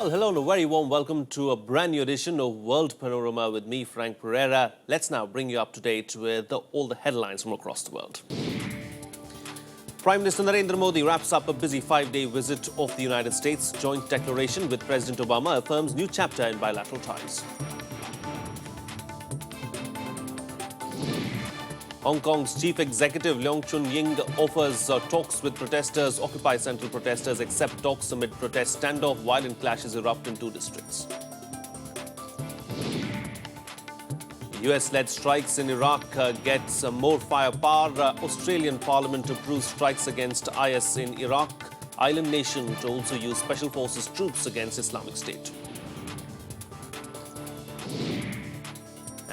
Well, hello and a very warm welcome to a brand new edition of World Panorama with me, Frank Pereira. Let's now bring you up to date with all the headlines from across the world. Prime Minister Narendra Modi wraps up a busy 5-day visit of the United States. Joint declaration with President Obama affirms new chapter in bilateral ties. Hong Kong's chief executive Leung Chun-ying offers talks with protesters. Occupy Central protesters accept talks amid protest standoff. Violent clashes erupt in two districts. US-led strikes in Iraq gets more firepower. Australian Parliament approves strikes against IS in Iraq. Island nation to also use Special Forces troops against Islamic State.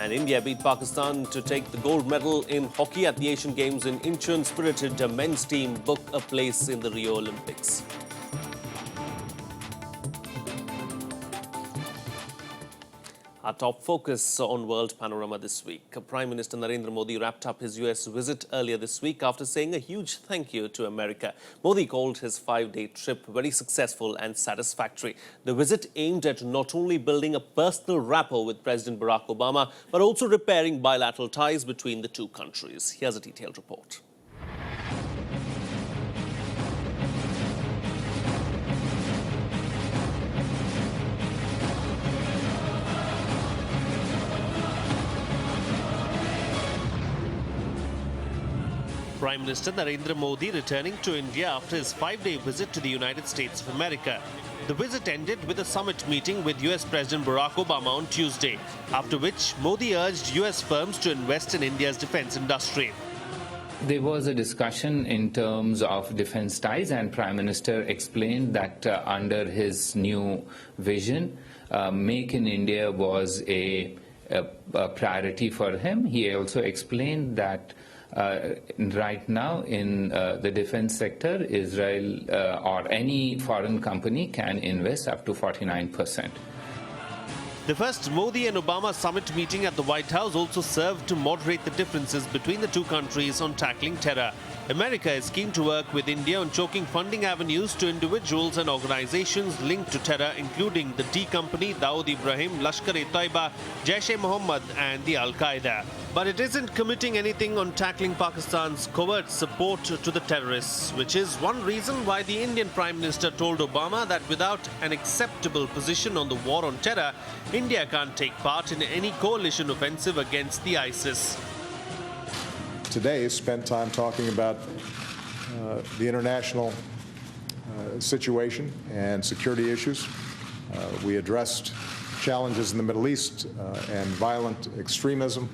And India beat Pakistan to take the gold medal in hockey at the Asian Games in Incheon. Spirited men's team book a place in the Rio Olympics. Our top focus on World Panorama this week. Prime Minister Narendra Modi wrapped up his US visit earlier this week after saying a huge thank you to America. Modi called his 5-day trip very successful and satisfactory. The visit aimed at not only building a personal rapport with President Barack Obama, but also repairing bilateral ties between the two countries. Here's a detailed report. Prime Minister Narendra Modi returning to India after his 5-day visit to the United States of America. The visit ended with a summit meeting with US President Barack Obama on Tuesday, after which Modi urged US firms to invest in India's defense industry. There was a discussion in terms of defense ties, and Prime Minister explained that under his new vision, Make in India was a priority for him. He also explained that right now in the defense sector, Israel or any foreign company can invest up to 49%. The first Modi and Obama summit meeting at the White House also served to moderate the differences between the two countries on tackling terror. America is keen to work with India on choking funding avenues to individuals and organizations linked to terror, including the D Company, Dawood Ibrahim, Lashkar-e-Taiba, Jaish-e-Mohammed and the Al-Qaeda. But it isn't committing anything on tackling Pakistan's covert support to the terrorists, which is one reason why the Indian Prime Minister told Obama that without an acceptable position on the war on terror, India can't take part in any coalition offensive against the ISIS. Today spent time talking about the international situation and security issues. We addressed challenges in the Middle East and violent extremism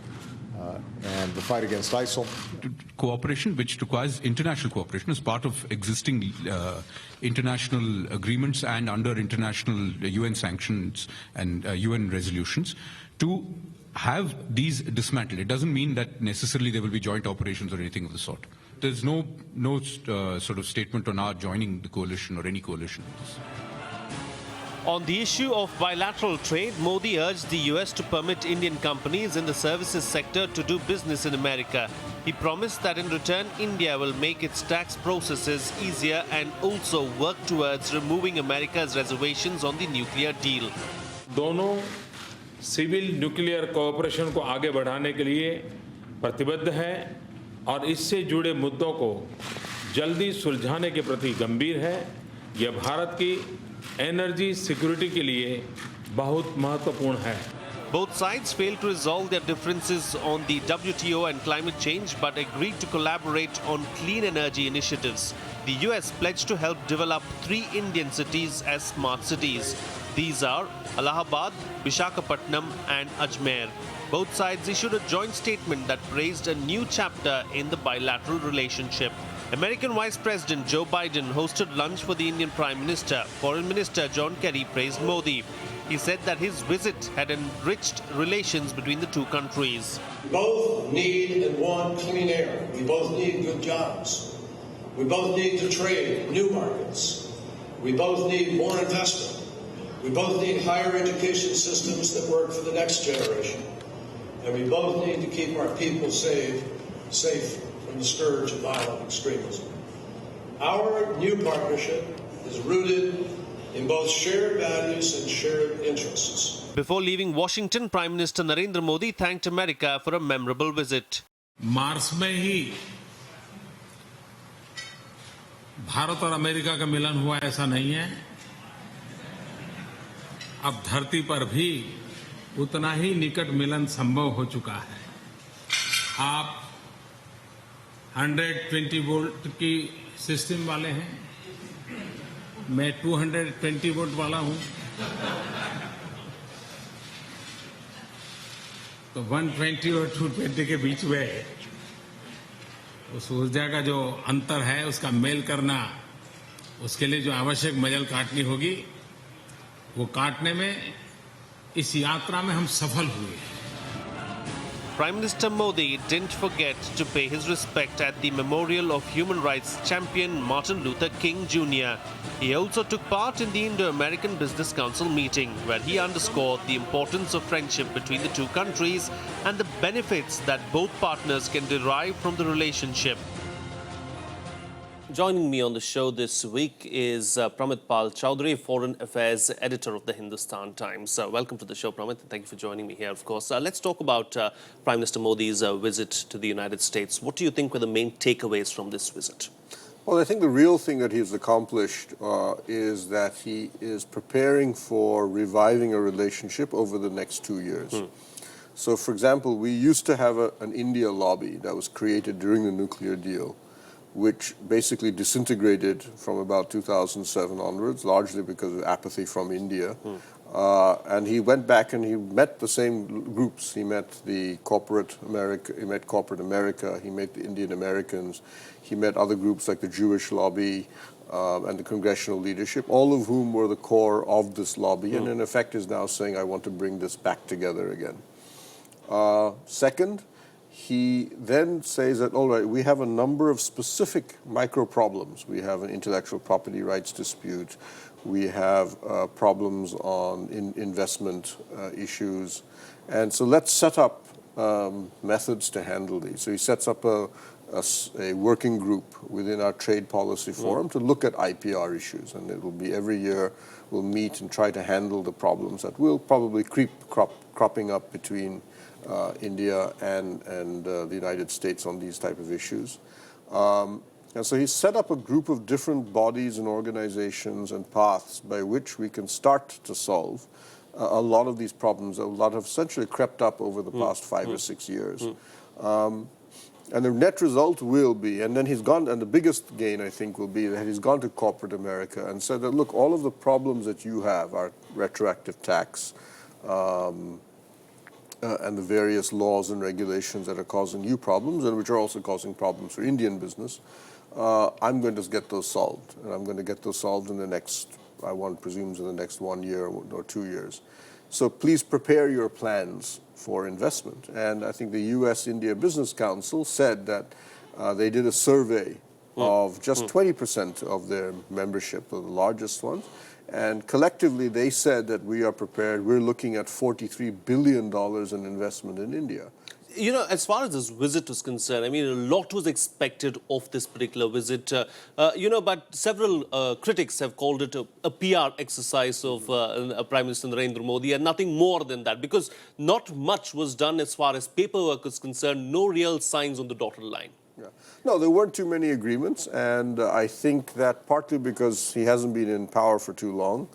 and the fight against ISIL. Cooperation, which requires international cooperation as part of existing international agreements and under international UN sanctions and UN resolutions, to have these dismantled. It doesn't mean that necessarily there will be joint operations or anything of the sort. There's no sort of statement on our joining the coalition or any coalition. On the issue of bilateral trade, Modi urged the US to permit Indian companies in the services sector to do business in America. He promised that in return, India will make its tax processes easier and also work towards removing America's reservations on the nuclear deal. दोनों civil nuclear cooperation को आगे बढ़ाने के लिए प्रतिबद्ध है और इससे जुड़े मुद्दों को जल्दी सुलझाने के प्रति गंभीर है। यह भारत की एनर्जी सिक्योरिटी के लिए बहुत महत्वपूर्ण है। Both sides failed to resolve their differences on the WTO and climate change, but agreed to collaborate on clean energy initiatives. The US pledged to help develop 3 Indian cities as smart cities. These are Allahabad, Visakhapatnam and Ajmer. Both sides issued a joint statement that praised a new chapter in the bilateral relationship. American Vice President Joe Biden hosted lunch for the Indian Prime Minister. Foreign Minister John Kerry praised Modi. He said that his visit had enriched relations between the two countries. We both need and want clean air. We both need good jobs. We both need to trade new markets. We both need more investment. We both need higher education systems that work for the next generation. And we both need to keep our people safe from the scourge of violent extremism. Our new partnership is rooted in both shared values and shared interests. Before leaving Washington, Prime Minister Narendra Modi thanked America for a memorable visit. Mars में ही भारत और America का मिलन हुआ ऐसा नहीं है। अब धरती पर भी उतना ही निकट मिलन संभव हो चुका है। आप 120 वोल्ट की सिस्टम वाले हैं, मैं 220 वोल्ट वाला हूं, तो 120 और 220 के बीच में उस ऊर्जा का जो अंतर है उसका मेल करना, उसके लिए जो आवश्यक मजल काटनी होगी वो काटने में इस यात्रा में हम सफल हुए। Prime Minister Modi didn't forget to pay his respect at the memorial of human rights champion Martin Luther King Jr. He also took part in the Indo-American Business Council meeting, where he underscored the importance of friendship between the two countries and the benefits that both partners can derive from the relationship. Joining me on the show this week is Pramit Choudhary, Foreign Affairs Editor of the Hindustan Times. Welcome to the show, Pramit. Thank you for joining me here, of course. Let's talk about Prime Minister Modi's visit to the United States. What do you think were the main takeaways from this visit? Well, I think the real thing that he's accomplished is that he is preparing for reviving a relationship over the next 2 years. So, for example, we used to have an India lobby that was created during the nuclear deal, which basically disintegrated from about 2007 onwards, largely because of apathy from India. And he went back and he met the same groups. He met the corporate America, he met the Indian Americans, he met other groups like the Jewish lobby and the congressional leadership, all of whom were the core of this lobby, and in effect is now saying, I want to bring this back together again. Second, he then says that, all right, we have a number of specific micro problems. We have an intellectual property rights dispute. We have problems on investment issues. And so let's set up methods to handle these. So he sets up a working group within our trade policy forum to look at IPR issues. And it will be every year we'll meet and try to handle the problems that will probably cropping up between India and the United States on these type of issues. And so he set up a group of different bodies and organizations and paths by which we can start to solve a lot of these problems. A lot have essentially crept up over the past 5 or 6 years. And the net result will be, and then he's gone, and the biggest gain, I think, will be that he's gone to corporate America and said that, look, all of the problems that you have are retroactive tax, and the various laws and regulations that are causing you problems and which are also causing problems for Indian business, I'm going to get those solved. And I'm going to get those solved in the next, one presumes in the next 1 year or 2 years. So please prepare your plans for investment. And I think the U.S.-India Business Council said that they did a survey of just 20% of their membership, of the largest ones. And collectively, they said that we are prepared. We're looking at $43 billion in investment in India. You know, as far as this visit was concerned, I mean, a lot was expected of this particular visit. But several critics have called it a PR exercise of Prime Minister Narendra Modi, and nothing more than that, because not much was done as far as paperwork is concerned, no real signs on the dotted line. Yeah. No, there weren't too many agreements, and I think that partly because he hasn't been in power for too long,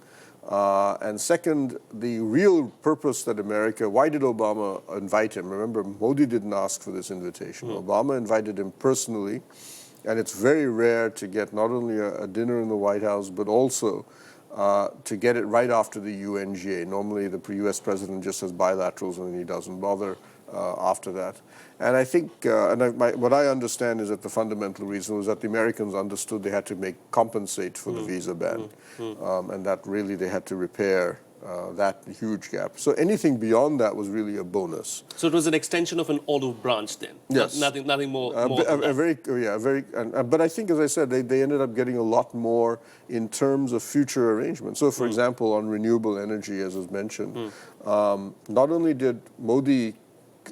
and second, the real purpose that America, why did Obama invite him? Remember, Modi didn't ask for this invitation. Obama invited him personally, and it's very rare to get not only a dinner in the White House, but also to get it right after the UNGA. Normally, the U.S. president just has bilaterals and he doesn't bother after that. And I think, what I understand is that the fundamental reason was that the Americans understood they had to compensate for the visa ban, and that really they had to repair that huge gap. So anything beyond that was really a bonus. So it was an extension of an olive branch then? Yes. Nothing more. But I think, as I said, they ended up getting a lot more in terms of future arrangements. So, for example, on renewable energy, as was mentioned, not only did Modi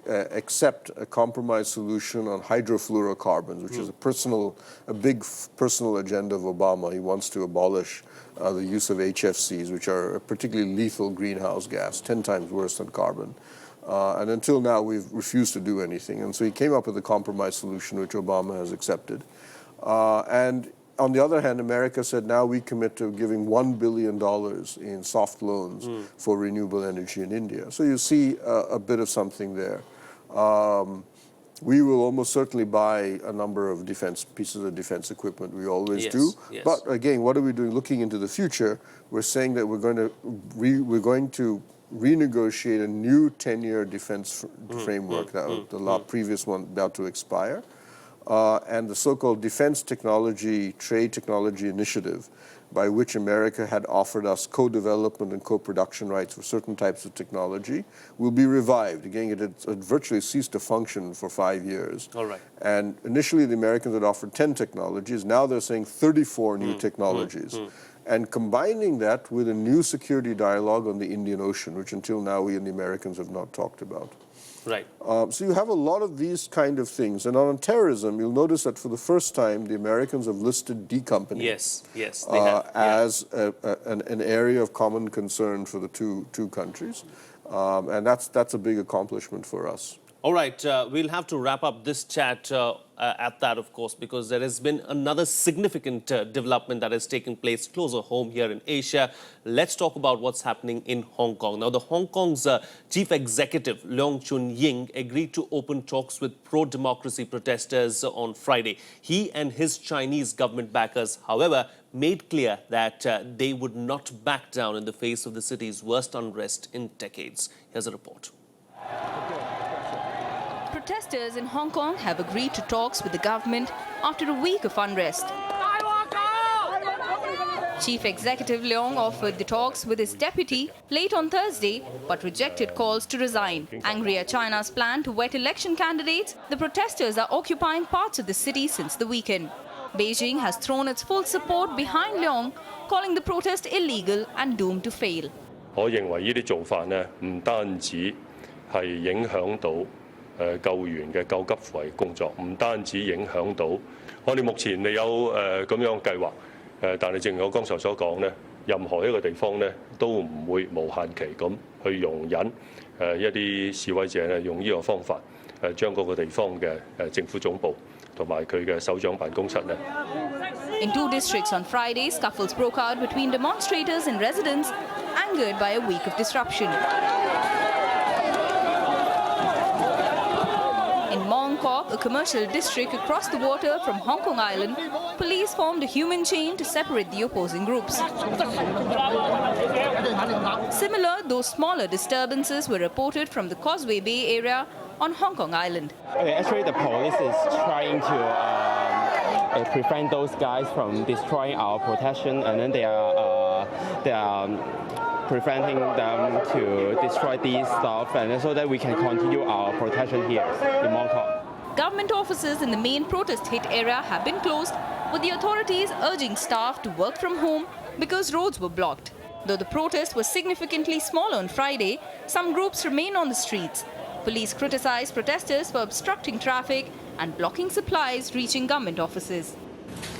accept a compromise solution on hydrofluorocarbons, which is a big personal agenda of Obama. He wants to abolish the use of HFCs, which are a particularly lethal greenhouse gas, 10 times worse than carbon. And until now, we've refused to do anything. And so he came up with a compromise solution, which Obama has accepted. And on the other hand, America said, now we commit to giving $1 billion in soft loans for renewable energy in India. So you see a bit of something there. We will almost certainly buy a number of pieces of defense equipment. We always do. Yes. But again, what are we doing? Looking into the future, we're saying that we're going to renegotiate a new 10-year defense framework. The previous one about to expire. And the so-called Defense Technology Trade Technology Initiative, by which America had offered us co-development and co-production rights for certain types of technology, will be revived. Again, it had virtually ceased to function for 5 years. All right. And initially, the Americans had offered 10 technologies. Now they're saying 34 new technologies. And combining that with a new security dialogue on the Indian Ocean, which until now we and the Americans have not talked about. Right. So you have a lot of these kind of things. And on terrorism, you'll notice that for the first time, the Americans have listed decoupling Yes, they have. as an area of common concern for the two countries. And that's a big accomplishment for us. All right, we'll have to wrap up this chat at that, of course, because there has been another significant development that has taken place closer home here in Asia. Let's talk about what's happening in Hong Kong. Now, the Hong Kong's chief executive, Leung Chun-ying, agreed to open talks with pro-democracy protesters on Friday. He and his Chinese government backers, however, made clear that they would not back down in the face of the city's worst unrest in decades. Here's a report. Protesters in Hong Kong have agreed to talks with the government after a week of unrest. Chief Executive Leung offered the talks with his deputy late on Thursday, but rejected calls to resign. Angry at China's plan to wet election candidates, the protesters are occupying parts of the city since the weekend. Beijing has thrown its full support behind Leung, calling the protest illegal and doomed to fail. 我認為呢啲做法呢，唔單止係影響到救援嘅救急扶危工作，唔單止影響到我哋目前未有咁樣計劃，但係正如我剛才所講呢，任何一個地方呢都唔會無限期咁去容忍一啲示威者呢用呢個方法將嗰個地方嘅政府總部同埋佢嘅首長辦公室呢。In two districts on Friday, scuffles broke out between demonstrators and residents, angered by a week of disruption. In Mong Kok, a commercial district across the water from Hong Kong Island, police formed a human chain to separate the opposing groups. Similar, though smaller, disturbances were reported from the Causeway Bay area on Hong Kong Island. Actually, the police is trying to prevent those guys from destroying our protection, and then they are preventing them to destroy these stuff, and so that we can continue our protection here in Mong Kok. Government offices in the main protest-hit area have been closed, with the authorities urging staff to work from home because roads were blocked. Though the protest was significantly smaller on Friday, some groups remain on the streets. Police criticized protesters for obstructing traffic and blocking supplies reaching government offices.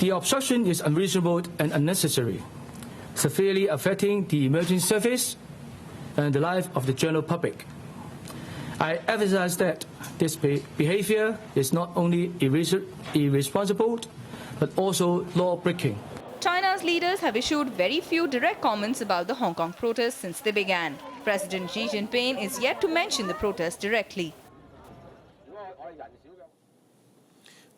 The obstruction is unreasonable and unnecessary, severely affecting the emergency service and the life of the general public. I emphasize that this behavior is not only irresponsible, but also law-breaking. China's leaders have issued very few direct comments about the Hong Kong protests since they began. President Xi Jinping is yet to mention the protests directly.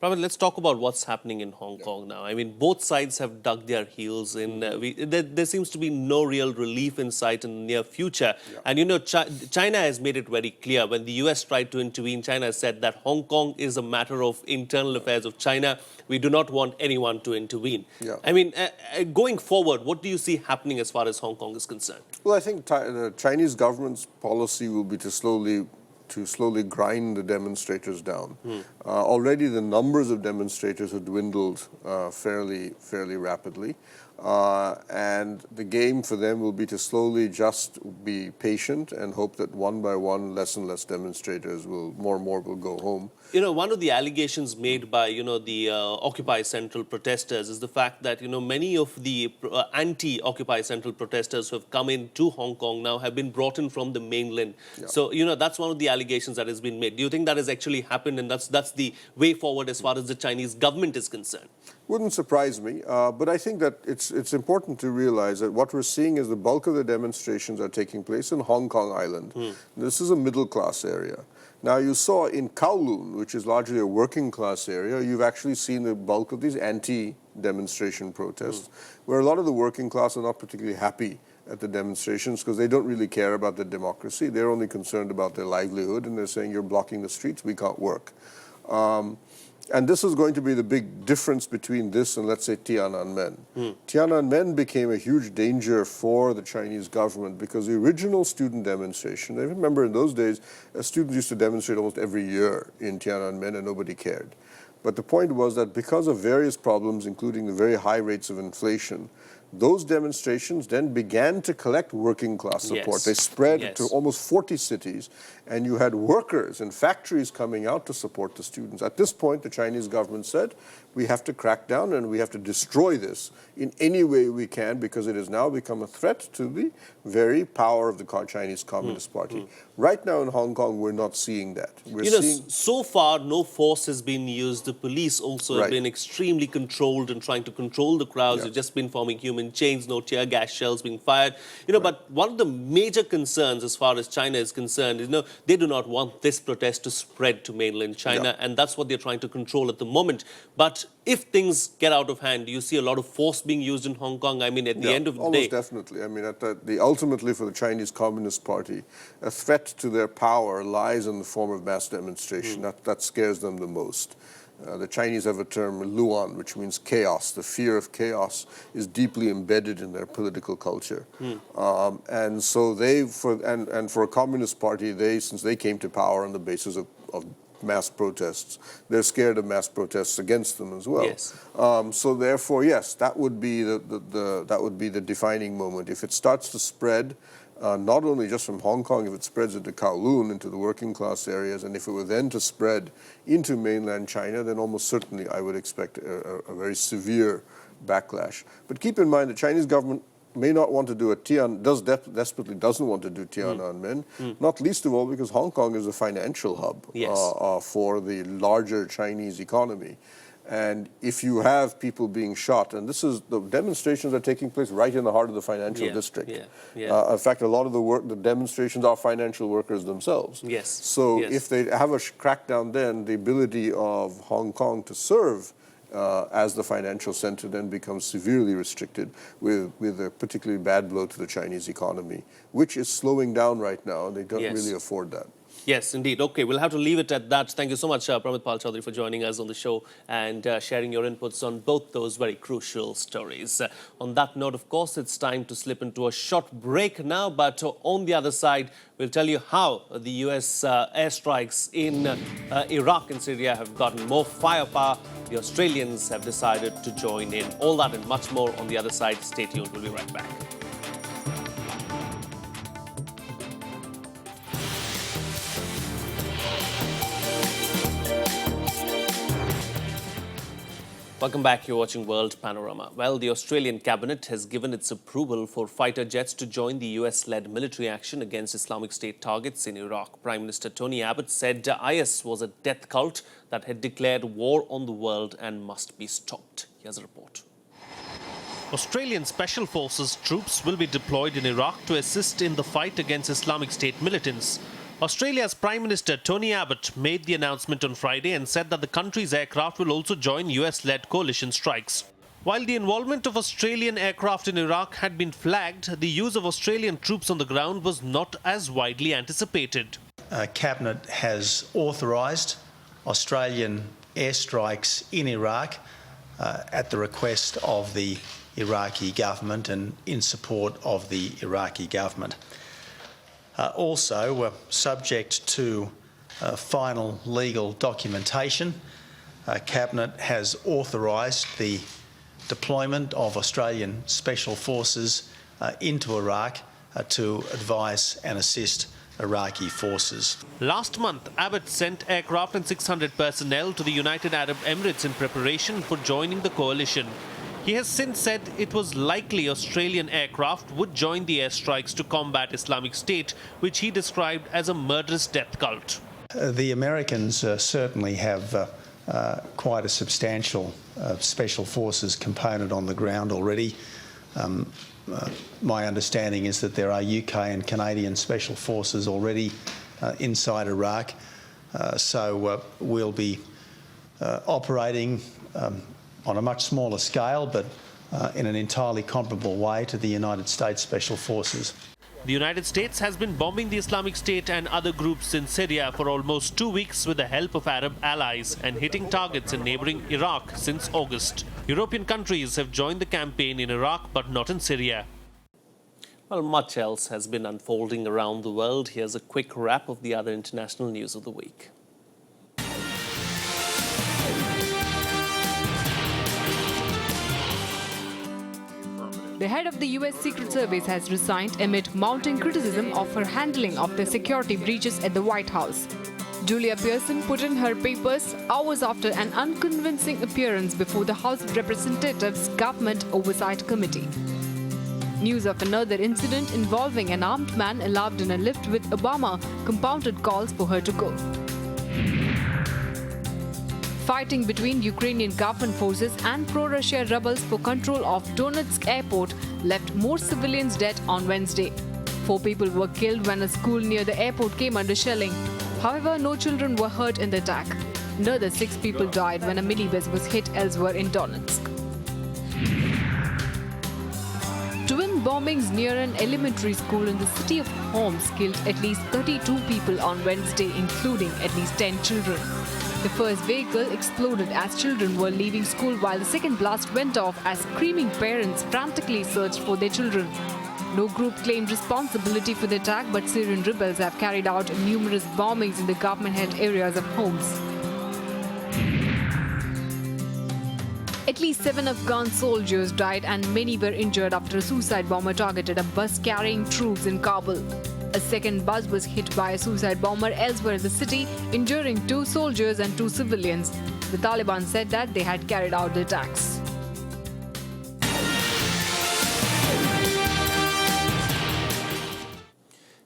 Pramit, let's talk about what's happening in Hong Kong now. I mean, both sides have dug their heels in. There seems to be no real relief in sight in the near future. Yeah. And, you know, China has made it very clear. When the US tried to intervene, China said that Hong Kong is a matter of internal affairs of China. We do not want anyone to intervene. Yeah. I mean, going forward, what do you see happening as far as Hong Kong is concerned? Well, I think the Chinese government's policy will be to slowly grind the demonstrators down. Already the numbers of demonstrators have dwindled fairly rapidly. And the game for them will be to slowly just be patient and hope that one by one, less and less demonstrators more and more will go home. You know, one of the allegations made by, the Occupy Central protesters is the fact that, many of the anti-Occupy Central protesters who have come into Hong Kong now have been brought in from the mainland. Yeah. So, that's one of the allegations that has been made. Do you think that has actually happened and that's the way forward as far as the Chinese government is concerned? Wouldn't surprise me, but I think that it's important to realize that what we're seeing is the bulk of the demonstrations are taking place in Hong Kong Island. This is a middle-class area. Now, you saw in Kowloon, which is largely a working-class area, you've actually seen the bulk of these anti-demonstration protests, where a lot of the working class are not particularly happy at the demonstrations because they don't really care about the democracy. They're only concerned about their livelihood, and they're saying, you're blocking the streets, we can't work. And this is going to be the big difference between this and, let's say, Tiananmen. Tiananmen became a huge danger for the Chinese government because the original student demonstration, I remember in those days, students used to demonstrate almost every year in Tiananmen and nobody cared. But the point was that because of various problems, including the very high rates of inflation, those demonstrations then began to collect working class support. Yes. They spread Yes. to almost 40 cities, and you had workers and factories coming out to support the students. At this point, the Chinese government said, we have to crack down and we have to destroy this in any way we can because it has now become a threat to the very power of the Chinese Communist Party. Right now in Hong Kong, we're not seeing that. We're seeing... So far, no force has been used. The police also have been extremely controlled and trying to control the crowds. They've just been forming human chains, no tear gas shells being fired. But one of the major concerns as far as China is concerned is, they do not want this protest to spread to mainland China, and that's what they're trying to control at the moment. But if things get out of hand, do you see a lot of force being used in Hong Kong? I mean, at the end of the day... Almost definitely. I mean, ultimately for the Chinese Communist Party, a threat to their power lies in the form of mass demonstration. That scares them the most. The Chinese have a term, luan, which means chaos. The fear of chaos is deeply embedded in their political culture. And so for a Communist Party, since they came to power on the basis of mass protests, they're scared of mass protests against them as well. Yes. So therefore, yes, that would be the defining moment. If it starts to spread, not only just from Hong Kong, if it spreads into Kowloon, into the working class areas, and if it were then to spread into mainland China, then almost certainly I would expect a very severe backlash. But keep in mind the Chinese government may not want to do desperately doesn't want to do Tiananmen, not least of all because Hong Kong is a financial hub for the larger Chinese economy. And if you have people being shot, and the demonstrations are taking place right in the heart of the financial district. In fact, a lot of the demonstrations are financial workers themselves. So if they have a crackdown then, the ability of Hong Kong to serve as the financial center then becomes severely restricted with a particularly bad blow to the Chinese economy, which is slowing down right now, and they don't really afford that. Yes, indeed. Okay, we'll have to leave it at that. Thank you so much, Pramit Choudhary, for joining us on the show and sharing your inputs on both those very crucial stories. On that note, of course, it's time to slip into a short break now, but on the other side, we'll tell you how the US airstrikes in Iraq and Syria have gotten more firepower. The Australians have decided to join in. All that and much more on the other side. Stay tuned. We'll be right back. Welcome back. You're watching World Panorama. Well, the Australian cabinet has given its approval for fighter jets to join the US-led military action against Islamic State targets in Iraq. Prime Minister Tony Abbott said IS was a death cult that had declared war on the world and must be stopped. Here's a report. Australian Special Forces troops will be deployed in Iraq to assist in the fight against Islamic State militants. Australia's Prime Minister Tony Abbott made the announcement on Friday and said that the country's aircraft will also join US-led coalition strikes. While the involvement of Australian aircraft in Iraq had been flagged, the use of Australian troops on the ground was not as widely anticipated. Cabinet has authorised Australian airstrikes in Iraq at the request of the Iraqi government and in support of the Iraqi government. Also, subject to final legal documentation, Cabinet has authorised the deployment of Australian Special Forces into Iraq to advise and assist Iraqi forces. Last month, Abbott sent aircraft and 600 personnel to the United Arab Emirates in preparation for joining the coalition. He has since said it was likely Australian aircraft would join the airstrikes to combat Islamic State, which he described as a murderous death cult. The Americans certainly have quite a substantial special forces component on the ground already. My understanding is that there are UK and Canadian special forces already inside Iraq, so we'll be operating on a much smaller scale, but in an entirely comparable way to the United States Special Forces. The United States has been bombing the Islamic State and other groups in Syria for almost 2 weeks with the help of Arab allies and hitting targets in neighboring Iraq since August. European countries have joined the campaign in Iraq but not in Syria. Well, much else has been unfolding around the world. Here's a quick wrap of the other international news of the week. The head of the US Secret Service has resigned amid mounting criticism of her handling of the security breaches at the White House. Julia Pearson put in her papers hours after an unconvincing appearance before the House of Representatives Government Oversight Committee. News of another incident involving an armed man allowed in a lift with Obama compounded calls for her to go. Fighting between Ukrainian government forces and pro-Russia rebels for control of Donetsk airport left more civilians dead on Wednesday. 4 people were killed when a school near the airport came under shelling. However, no children were hurt in the attack. Another 6 people died when a minibus was hit elsewhere in Donetsk. Twin bombings near an elementary school in the city of Homs killed at least 32 people on Wednesday, including at least 10 children. The first vehicle exploded as children were leaving school, while the second blast went off as screaming parents frantically searched for their children. No group claimed responsibility for the attack, but Syrian rebels have carried out numerous bombings in the government-held areas of Homs. At least 7 Afghan soldiers died and many were injured after a suicide bomber targeted a bus carrying troops in Kabul. A second bus was hit by a suicide bomber elsewhere in the city, injuring 2 soldiers and 2 civilians. The Taliban said that they had carried out the attacks.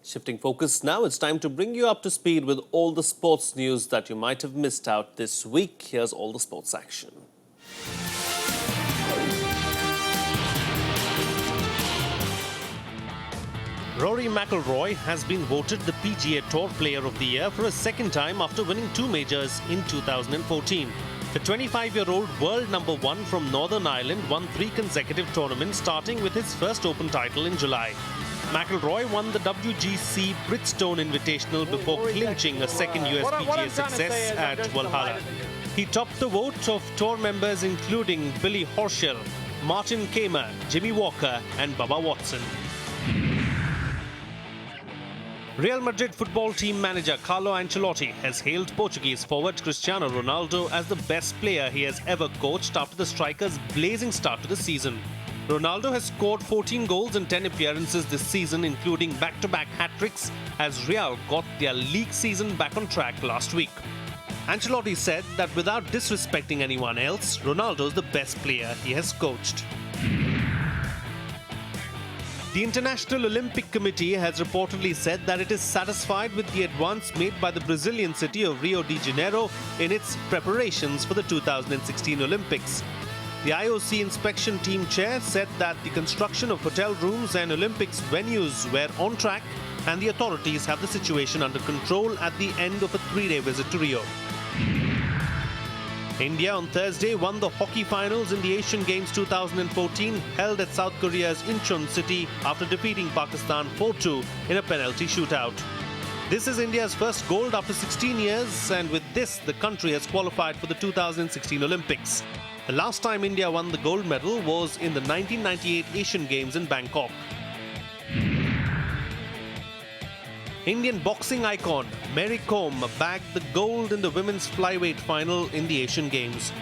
Shifting focus now, it's time to bring you up to speed with all the sports news that you might have missed out this week. Here's all the sports action. Rory McIlroy has been voted the PGA Tour Player of the Year for a second time after winning 2 majors in 2014. The 25-year-old world number 1 from Northern Ireland won 3 consecutive tournaments, starting with his first Open title in July. McIlroy won the WGC Bridgestone Invitational before clinching a second US PGA success at Valhalla. He topped the vote of tour members including Billy Horschel, Martin Kaymer, Jimmy Walker and Bubba Watson. Real Madrid football team manager Carlo Ancelotti has hailed Portuguese forward Cristiano Ronaldo as the best player he has ever coached after the striker's blazing start to the season. Ronaldo has scored 14 goals in 10 appearances this season, including back-to-back hat-tricks, as Real got their league season back on track last week. Ancelotti said that without disrespecting anyone else, Ronaldo is the best player he has coached. The International Olympic Committee has reportedly said that it is satisfied with the advance made by the Brazilian city of Rio de Janeiro in its preparations for the 2016 Olympics. The IOC inspection team chair said that the construction of hotel rooms and Olympics venues were on track and the authorities have the situation under control at the end of a 3-day visit to Rio. India on Thursday won the hockey finals in the Asian Games 2014 held at South Korea's Incheon city after defeating Pakistan 4-2 in a penalty shootout. This is India's first gold after 16 years, and with this the country has qualified for the 2016 Olympics. The last time India won the gold medal was in the 1998 Asian Games in Bangkok. Indian boxing icon Mary Kom bagged the gold in the women's flyweight final in the Asian Games.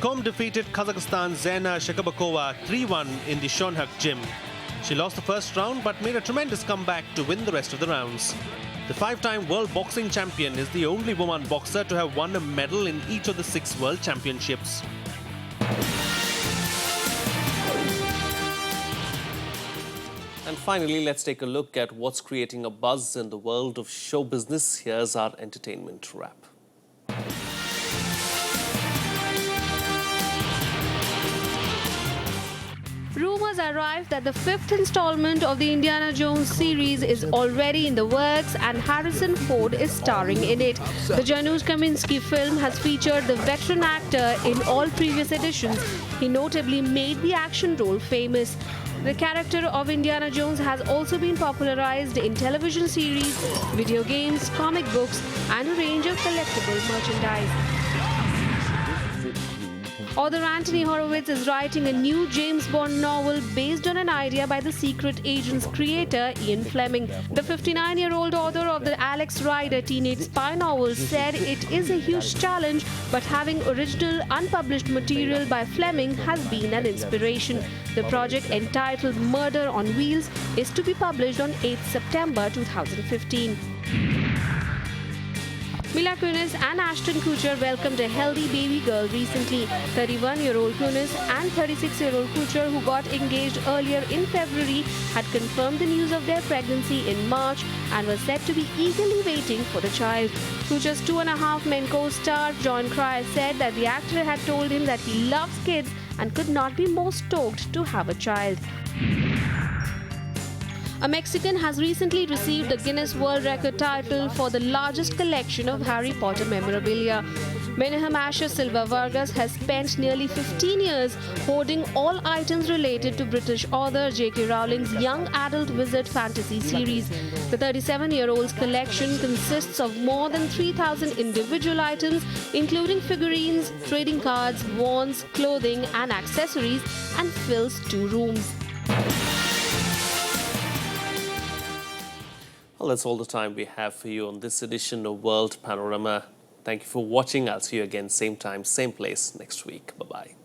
Kom defeated Kazakhstan's Zena Shekabakova 3-1 in the Shonhak gym. She lost the first round but made a tremendous comeback to win the rest of the rounds. The 5-time world boxing champion is the only woman boxer to have won a medal in each of the 6 world championships. And finally, let's take a look at what's creating a buzz in the world of show business. Here's our entertainment wrap. Rumors arrive that the 5th installment of the Indiana Jones series is already in the works and Harrison Ford is starring in it. The Janusz Kaminski film has featured the veteran actor in all previous editions. He notably made the action role famous. The character of Indiana Jones has also been popularized in television series, video games, comic books, and a range of collectible merchandise. Author Anthony Horowitz is writing a new James Bond novel based on an idea by the Secret Agent's creator, Ian Fleming. The 59-year-old author of the Alex Rider teenage spy novel said it is a huge challenge, but having original unpublished material by Fleming has been an inspiration. The project, entitled Murder on Wheels, is to be published on 8 September 2015. Mila Kunis and Ashton Kutcher welcomed a healthy baby girl recently. 31-year-old Kunis and 36-year-old Kutcher, who got engaged earlier in February, had confirmed the news of their pregnancy in March and were said to be eagerly waiting for the child. Kutcher's 2.5 Men co-star John Cryer said that the actor had told him that he loves kids and could not be more stoked to have a child. A Mexican has recently received the Guinness World Record title for the largest collection of Harry Potter memorabilia. Menahem Asher Silva Vargas has spent nearly 15 years hoarding all items related to British author J.K. Rowling's young adult wizard fantasy series. The 37-year-old's collection consists of more than 3,000 individual items, including figurines, trading cards, wands, clothing, and accessories, and fills 2 rooms. Well, that's all the time we have for you on this edition of World Panorama. Thank you for watching. I'll see you again same time, same place next week. Bye-bye.